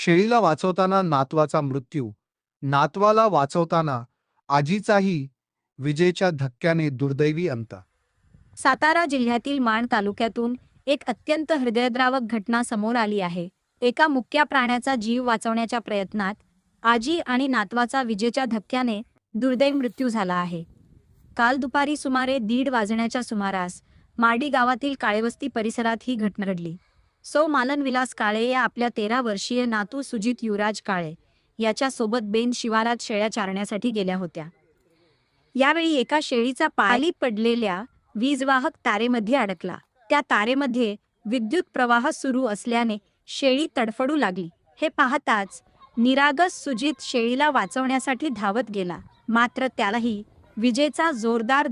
शेळीला वाचवताना नातवाचा मृत्यू, नातवाला वाचवताना आजीचाही विजेच्या धक्क्याने दुर्दैवी अंत। सातारा जिल्ह्यातील माण तालुक्यातून एक अत्यंत हृदयद्रावक घटना समोर आली आहे। एका मुक्या प्राण्याचा जीव वाचवण्याच्या प्रयत्नात आजी आणि नातवाचा विजेच्या धक्क्याने दुर्दैवी मृत्यू झाला आहे। काल दुपारी सुमारे 1:30 वाजण्याच्या सुमारास मार्डी गावातील काळेवस्ती परिसरात ही घटना घडली। सौ मालन विलास काळे या आपल्या 13 वर्षीय नातू सुजित युवराज काळे याच्या सोबत बेन शिवारात शेळ्या चारण्यासाठी गेल्या होत्या। यावेळी एका शेळीचा पाय पडलेल्या वीजवाहक तारेमध्ये अडकला। त्या तारेमध्ये विद्युत प्रवाह सुरू असल्याने शेळी तडफडू लागली। हे पाहताच निरागस सुजित शेळीला वाचवण्यासाठी धावत गेला, मात्र त्यालाही विजेचा जोरदार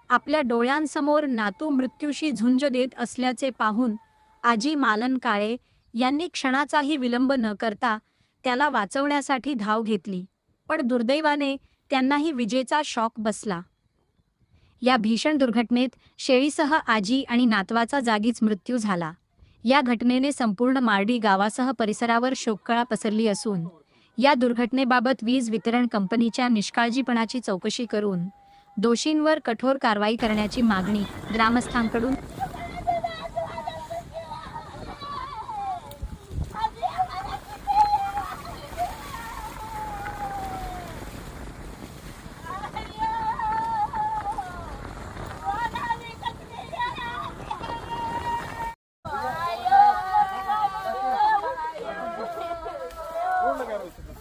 आपल्या डोळ्यांसमोर नातू मृत्यूशी झुंज देत असल्याचे पाहून आजी मालन काळे यांनी क्षणाचाही विलंब न करता त्याला वाचवण्यासाठी धाव घेतली, पण दुर्दैवाने त्यांनाही विजेचा शॉक बसला। या भीषण दुर्घटनेत शेळीसह आजी आणि नातवाचा जागीच मृत्यू झाला। या घटनेने संपूर्ण मार्डी गावासह परिसरावर शोककळा पसरली असून या दुर्घटनेबाबत वीज वितरण कंपनीच्या निष्काळजीपणाची चौकशी करून दोषींवर कठोर कारवाई करण्याची मागणी ग्रामस्थांकडून